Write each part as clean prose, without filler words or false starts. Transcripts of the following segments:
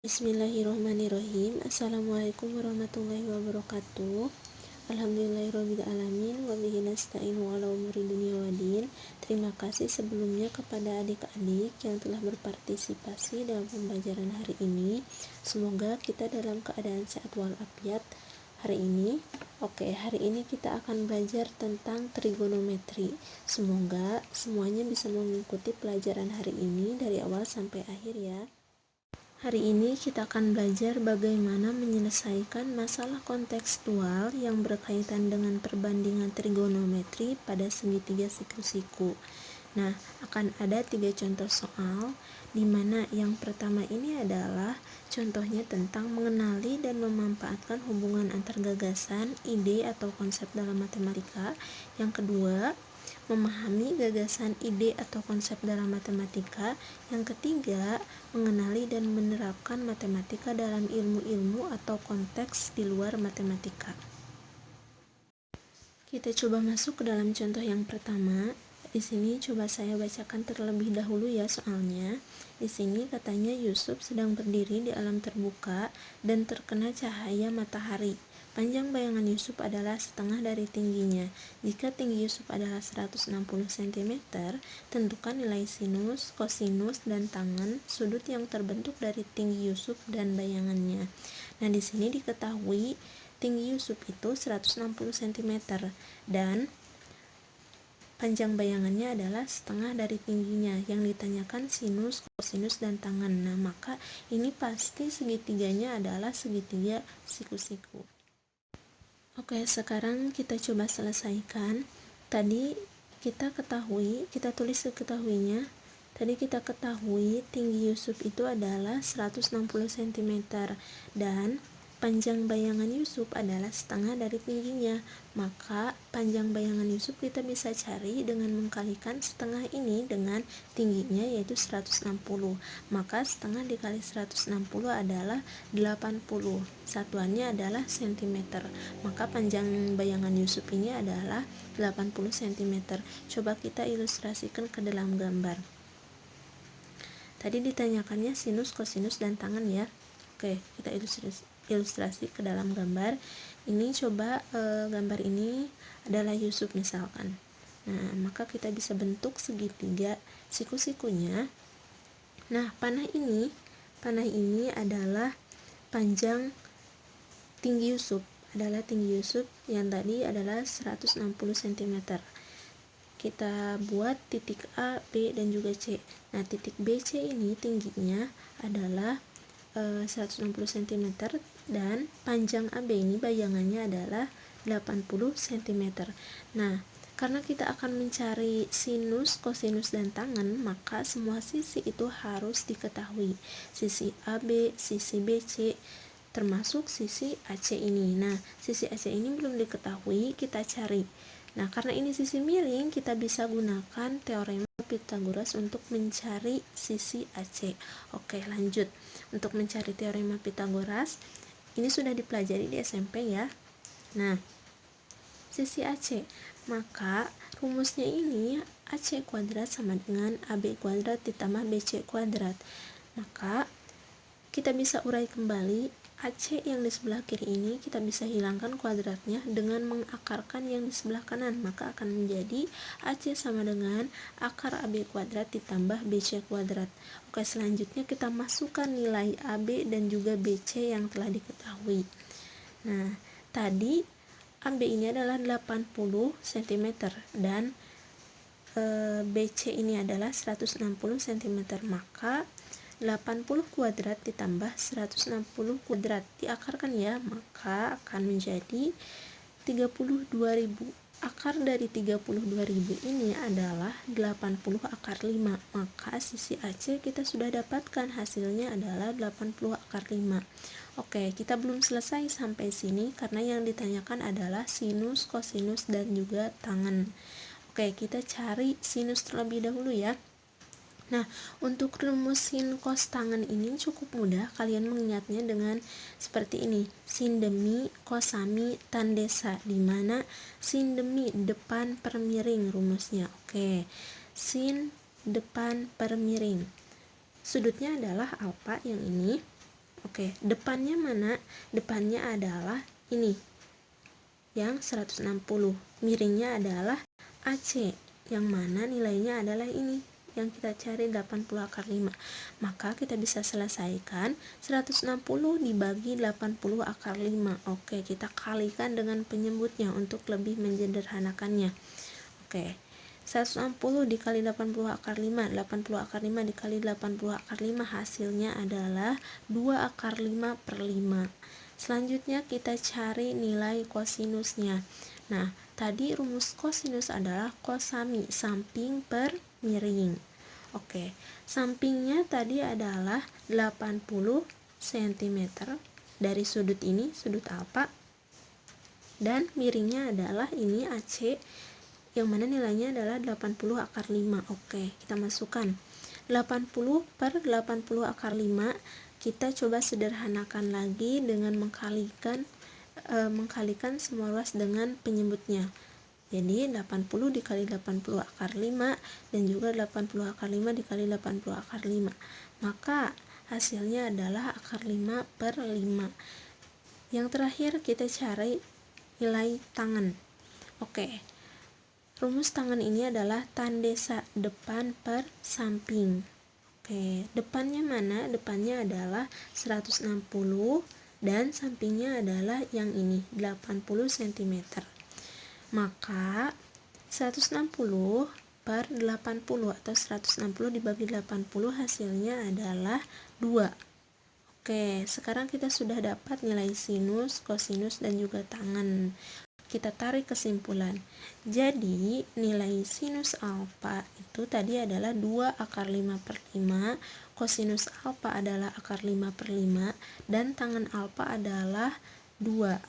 Bismillahirrahmanirrahim. Assalamualaikum warahmatullahi wabarakatuh. Alhamdulillahirabbil alamin wa bihi nasta'inu ala umuri dunya waddin. Terima kasih sebelumnya kepada adik-adik yang telah berpartisipasi dalam pembelajaran hari ini. Semoga kita dalam keadaan sehat walafiat hari ini. Oke, hari ini kita akan belajar tentang trigonometri. Semoga semuanya bisa mengikuti pelajaran hari ini dari awal sampai akhir ya. Hari ini kita akan belajar bagaimana menyelesaikan masalah kontekstual yang berkaitan dengan perbandingan trigonometri pada segitiga siku-siku. Nah, akan ada 3 contoh soal, di mana yang pertama ini adalah contohnya tentang mengenali dan memanfaatkan hubungan antar gagasan, ide atau konsep dalam matematika. Yang kedua, memahami gagasan, ide atau konsep dalam matematika. Yang ketiga, mengenali dan menerapkan matematika dalam ilmu-ilmu atau konteks di luar matematika. Kita coba masuk ke dalam contoh yang pertama. Di sini coba saya bacakan terlebih dahulu ya soalnya. Di sini katanya Yusuf sedang berdiri di alam terbuka dan terkena cahaya matahari. Panjang bayangan Yusuf adalah setengah dari tingginya. Jika tinggi Yusuf adalah 160 cm, tentukan nilai sinus, kosinus, dan tangen sudut yang terbentuk dari tinggi Yusuf dan bayangannya. Nah, di sini diketahui tinggi Yusuf itu 160 cm dan panjang bayangannya adalah setengah dari tingginya. Yang ditanyakan sinus, kosinus, dan tangen. Nah, maka ini pasti segitiganya adalah segitiga siku-siku. Oke, sekarang kita coba selesaikan. Tadi kita tulis ketahuinya. Tadi kita ketahui tinggi Yusuf itu adalah 160 cm dan panjang bayangan Yusuf adalah setengah dari tingginya. Maka panjang bayangan Yusuf kita bisa cari dengan mengkalikan setengah ini dengan tingginya yaitu 160. Maka setengah dikali 160 adalah 80. Satuannya adalah cm. Maka panjang bayangan Yusuf ini adalah 80 cm. Coba kita ilustrasikan ke dalam gambar. Tadi ditanyakannya sinus, kosinus, dan tangen ya. Oke, kita ilustrasi ke dalam gambar. Ini coba gambar ini adalah Yusuf misalkan. Nah, maka kita bisa bentuk segitiga siku-sikunya. Nah, panah ini adalah panjang tinggi Yusuf yang tadi adalah 160 cm. Kita buat titik A, B, dan juga C. Nah, titik BC ini tingginya adalah 160 cm dan panjang AB ini bayangannya adalah 80 cm. Nah, karena kita akan mencari sinus, kosinus, dan tangen, maka semua sisi itu harus diketahui. Sisi AB, sisi BC, termasuk sisi AC ini. Nah, sisi AC ini belum diketahui, kita cari. Nah, karena ini sisi miring, kita bisa gunakan teorema Pythagoras untuk mencari sisi AC. Oke, lanjut. Untuk mencari teorema Pythagoras, ini sudah dipelajari di SMP ya. Nah, sisi AC, maka rumusnya ini AC kuadrat sama dengan AB kuadrat ditambah BC kuadrat. Maka kita bisa urai kembali. AC yang di sebelah kiri ini kita bisa hilangkan kuadratnya dengan mengakarkan yang di sebelah kanan, maka akan menjadi AC sama dengan akar AB kuadrat ditambah BC kuadrat. Oke, selanjutnya kita masukkan nilai AB dan juga BC yang telah diketahui. Nah, tadi AB ini adalah 80 cm dan BC ini adalah 160 cm, maka 80 kuadrat ditambah 160 kuadrat diakarkan ya, maka akan menjadi 32.000. Akar dari 32.000 ini adalah 80 akar 5. Maka sisi AC kita sudah dapatkan, hasilnya adalah 80 akar 5. Oke, kita belum selesai sampai sini karena yang ditanyakan adalah sinus, kosinus, dan juga tangen. Oke, kita cari sinus terlebih dahulu ya. Nah, untuk rumus sin cos tangen ini cukup mudah, kalian mengingatnya dengan seperti ini. Sin demi, kosami, tan desa, di mana sin demi depan per miring rumusnya. Oke. Sin depan per miring. Sudutnya adalah alfa yang ini. Oke, depannya mana? Depannya adalah ini, yang 160. Miringnya adalah AC, yang mana nilainya adalah ini, yang kita cari 80 akar 5. Maka kita bisa selesaikan 160 dibagi 80 akar 5. Oke, kita kalikan dengan penyebutnya untuk lebih menjederhanakannya. Oke, 160 dikali 80 akar 5, 80 akar 5 dikali 80 akar 5, hasilnya adalah 2 akar 5 per 5. Selanjutnya kita cari nilai kosinusnya. Nah, tadi rumus kosinus adalah kosami, samping per miring. Oke, sampingnya tadi adalah 80 cm dari sudut ini, sudut alfa, dan miringnya adalah ini AC, yang mana nilainya adalah 80 akar 5. Oke, kita masukkan 80 per 80 akar 5. Kita coba sederhanakan lagi dengan mengkalikan semua ruas dengan penyebutnya. Jadi 80 dikali 80 akar 5 dan juga 80 akar 5 dikali 80 akar 5. Maka hasilnya adalah akar 5 per 5. Yang terakhir kita cari nilai tangan. Oke, rumus tangan ini adalah tandesa, depan per samping. Oke, depannya mana? Depannya adalah 160 dan sampingnya adalah yang ini, 80 cm. Maka 160 per 80 atau 160 dibagi 80 hasilnya adalah 2. Oke, sekarang kita sudah dapat nilai sinus, kosinus, dan juga tangan. Kita tarik kesimpulan. Jadi nilai sinus alfa itu tadi adalah 2 akar 5 per 5, kosinus alfa adalah akar 5 per 5, dan tangan alfa adalah 2.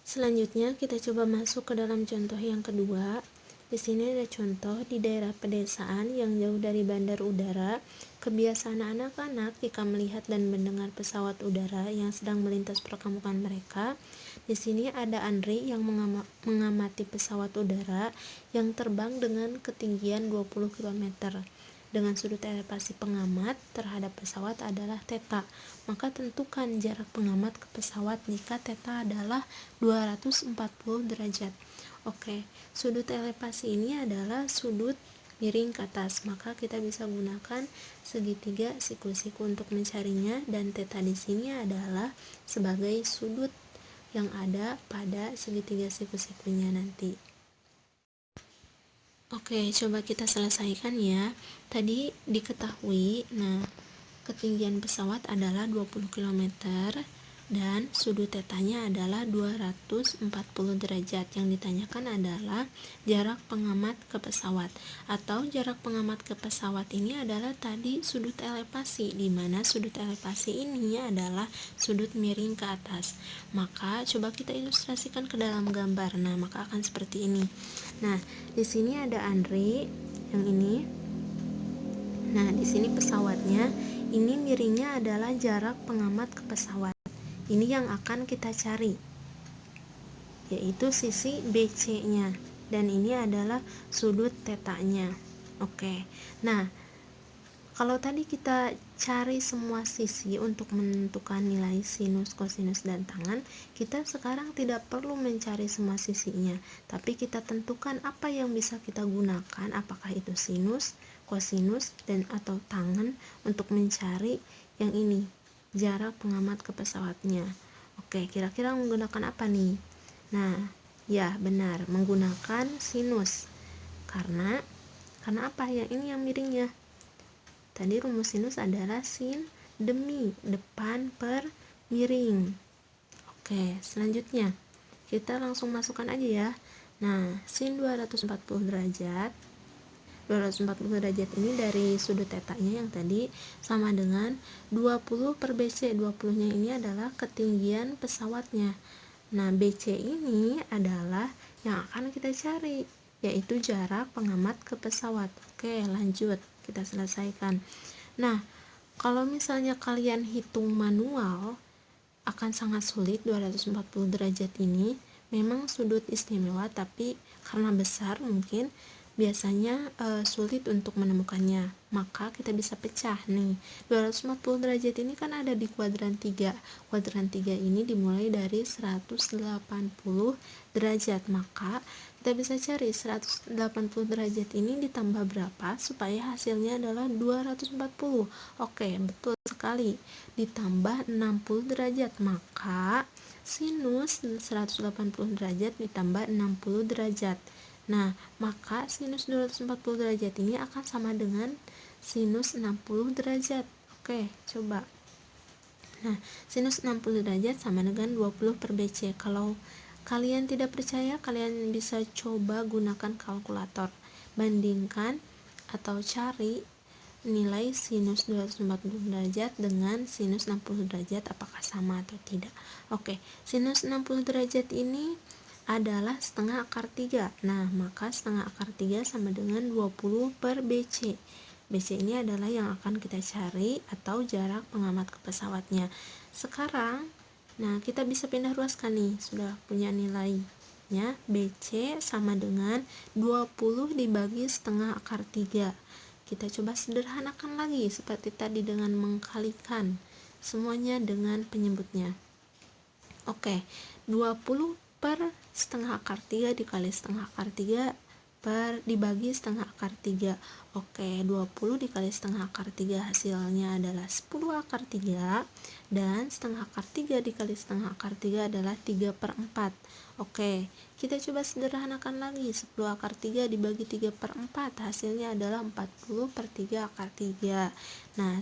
Selanjutnya kita coba masuk ke dalam contoh yang kedua. Di sini ada contoh di daerah pedesaan yang jauh dari bandar udara. Kebiasaan anak-anak jika melihat dan mendengar pesawat udara yang sedang melintas perkampungan mereka. Di sini ada Andri yang mengamati pesawat udara yang terbang dengan ketinggian 20 km. Dengan sudut elevasi pengamat terhadap pesawat adalah θ. Maka tentukan jarak pengamat ke pesawat jika θ adalah 240 derajat. Oke, sudut elevasi ini adalah sudut miring ke atas, maka kita bisa gunakan segitiga siku-siku untuk mencarinya, dan θ di sini adalah sebagai sudut yang ada pada segitiga siku-sikunya nanti. Oke, coba kita selesaikan ya. Tadi diketahui, ketinggian pesawat adalah 20 km dan sudut θ-nya adalah 240 derajat. Yang ditanyakan adalah jarak pengamat ke pesawat, atau jarak pengamat ke pesawat ini adalah tadi sudut elevasi, di mana sudut elevasi ini adalah sudut miring ke atas. Maka coba kita ilustrasikan ke dalam gambar. Maka akan seperti ini. Di sini ada Andri yang ini. Di sini pesawatnya, ini miringnya adalah jarak pengamat ke pesawat. Ini yang akan kita cari, yaitu sisi BC-nya, dan ini adalah sudut θ-nya. Oke. Kalau tadi kita cari semua sisi untuk menentukan nilai sinus, kosinus, dan tangan, kita sekarang tidak perlu mencari semua sisinya, tapi kita tentukan apa yang bisa kita gunakan, apakah itu sinus, kosinus, dan atau tangan untuk mencari yang ini, jarak pengamat ke pesawatnya. Oke, kira-kira menggunakan apa nih? Ya benar, menggunakan sinus. Karena apa? Yang ini yang miringnya. Tadi rumus sinus adalah sin demi, depan per miring. Oke, selanjutnya kita langsung masukkan aja ya. Sin 240 derajat. 240 derajat ini dari sudut θ-nya yang tadi sama dengan 20 per BC. 20-nya ini adalah ketinggian pesawatnya. BC ini adalah yang akan kita cari, yaitu jarak pengamat ke pesawat. Oke, lanjut. Kita selesaikan. Kalau misalnya kalian hitung manual, akan sangat sulit. 240 derajat ini memang sudut istimewa, tapi karena besar mungkin biasanya sulit untuk menemukannya. Maka kita bisa pecah nih. 240 derajat ini kan ada di kuadran 3. Kuadran 3 ini dimulai dari 180 derajat. Maka kita bisa cari 180 derajat ini ditambah berapa supaya hasilnya adalah 240. Oke, betul sekali. Ditambah 60 derajat. Maka sinus 180 derajat ditambah 60 derajat. Nah, maka sinus 240 derajat ini akan sama dengan sinus 60 derajat. Oke, coba. Nah, sinus 60 derajat sama dengan 20 per BC. Kalau kalian tidak percaya, kalian bisa coba gunakan kalkulator. Bandingkan atau cari nilai sinus 240 derajat dengan sinus 60 derajat, apakah sama atau tidak. Oke, sinus 60 derajat ini adalah setengah akar 3. Nah, maka setengah akar 3 sama dengan 20 per BC. BC ini adalah yang akan kita cari atau jarak pengamat ke pesawatnya. Sekarang, nah kita bisa pindah ruaskan nih, sudah punya nilainya. BC sama dengan 20 dibagi setengah akar 3. Kita coba sederhanakan lagi seperti tadi dengan mengkalikan semuanya dengan penyebutnya. Oke, 20 per setengah akar 3 dikali setengah akar 3 per dibagi setengah akar 3. Oke, 20 dikali setengah akar 3 hasilnya adalah 10 akar 3, dan setengah akar 3 dikali setengah akar 3 adalah 3 per 4. Oke, kita coba sederhanakan lagi. 10 akar 3 dibagi 3 per 4 hasilnya adalah 40 per 3 akar 3. Nah,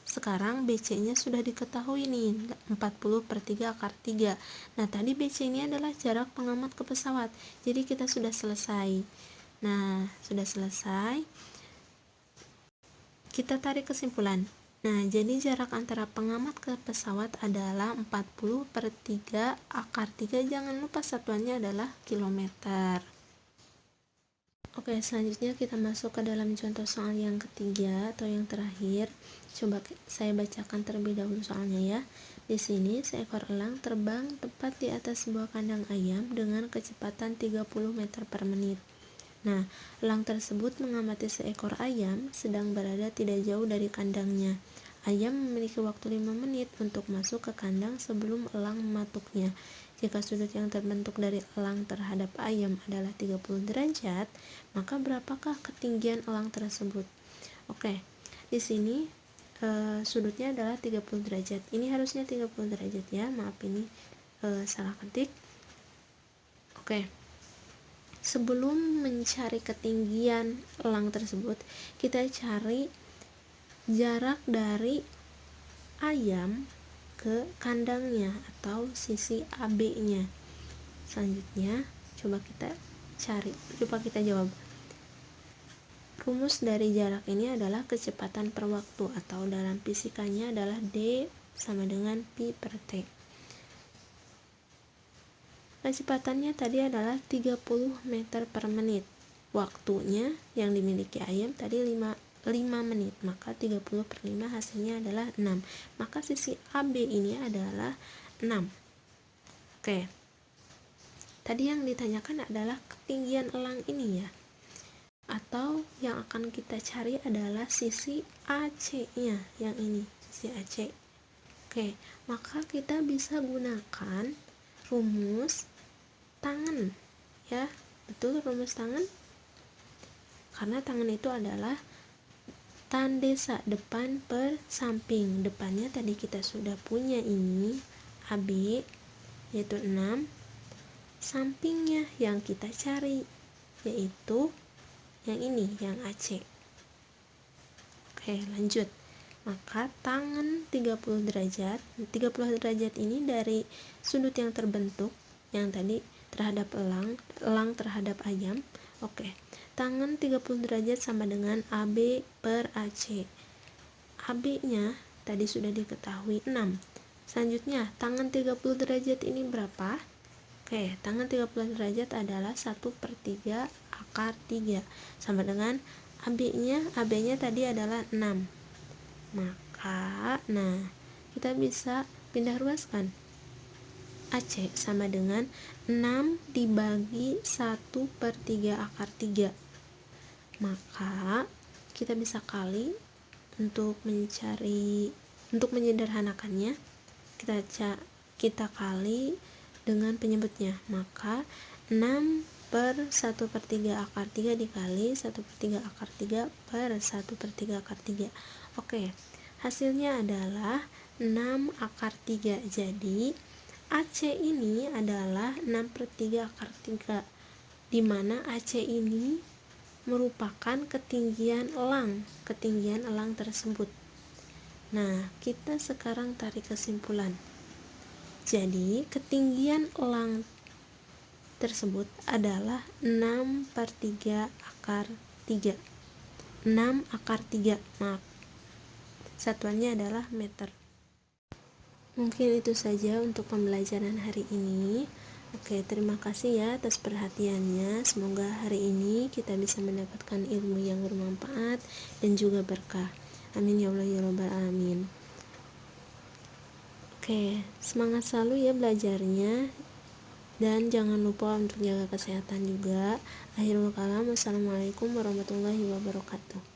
sekarang BC nya sudah diketahui nih, 40 per 3 akar 3. Nah, tadi BC ini adalah jarak pengamat ke pesawat. Jadi kita sudah selesai. Nah, sudah selesai. Kita tarik kesimpulan. Nah, jadi jarak antara pengamat ke pesawat adalah 40 per 3 akar 3. Jangan lupa satuannya adalah kilometer. Oke, selanjutnya kita masuk ke dalam contoh soal yang ketiga atau yang terakhir. Coba saya bacakan terlebih dahulu soalnya ya. Di sini seekor elang terbang tepat di atas sebuah kandang ayam dengan kecepatan 30 meter per menit. Nah, elang tersebut mengamati seekor ayam sedang berada tidak jauh dari kandangnya. Ayam memiliki waktu 5 menit untuk masuk ke kandang sebelum elang mematuknya. Jika sudut yang terbentuk dari elang terhadap ayam adalah 30 derajat, maka berapakah ketinggian elang tersebut? Oke, di sini sudutnya adalah 30 derajat. Ini harusnya 30 derajat ya, maaf ini salah ketik. Oke. Sebelum mencari ketinggian elang tersebut, kita cari jarak dari ayam ke kandangnya atau sisi AB-nya. Selanjutnya, coba kita jawab. Rumus dari jarak ini adalah kecepatan per waktu, atau dalam fisikanya adalah D sama dengan Pi per T. Kecepatannya tadi adalah 30 meter per menit. Waktunya yang dimiliki ayam tadi 5 menit, maka 30 per 5 hasilnya adalah 6. Maka sisi AB ini adalah 6. Oke. Tadi yang ditanyakan adalah ketinggian elang ini ya. Atau yang akan kita cari adalah sisi AC-nya, yang ini, sisi AC. Oke, maka kita bisa gunakan rumus tangan ya. Betul, rumus tangan, karena tangan itu adalah tan desa, depan per samping. Depannya tadi kita sudah punya ini AB yaitu 6, sampingnya yang kita cari yaitu yang ini, yang AC. Oke, lanjut. Maka tangan 30 derajat ini dari sudut yang terbentuk yang tadi terhadap elang terhadap ayam. Oke, tangan 30 derajat sama dengan AB per AC. AB nya tadi sudah diketahui 6. Selanjutnya, tangan 30 derajat ini berapa? Oke, tangan 30 derajat adalah 1 per 3 akar 3 sama dengan AB-nya tadi adalah 6. Maka, kita bisa pindah ruaskan. AC sama dengan 6 dibagi 1 per 3 akar 3. Maka kita bisa kali untuk menyederhanakannya, kita kali dengan penyebutnya. Maka 6/1/3 akar 3 dikali 1/3 akar 3 per 1/3 akar 3. Oke, hasilnya adalah 6 akar 3. Jadi AC ini adalah 6/3 akar 3, di mana AC ini merupakan ketinggian elang tersebut. Nah, kita sekarang tarik kesimpulan. Jadi ketinggian elang tersebut adalah 6/3 akar 3. 6 akar 3, maaf, satuannya adalah meter. Mungkin itu saja untuk pembelajaran hari ini. Oke, terima kasih ya atas perhatiannya. Semoga hari ini kita bisa mendapatkan ilmu yang bermanfaat dan juga berkah. Amin ya Allah ya rabbal alamin. Oke, semangat selalu ya belajarnya, dan jangan lupa untuk jaga kesehatan juga. Akhirul kalam, wassalamualaikum warahmatullahi wabarakatuh.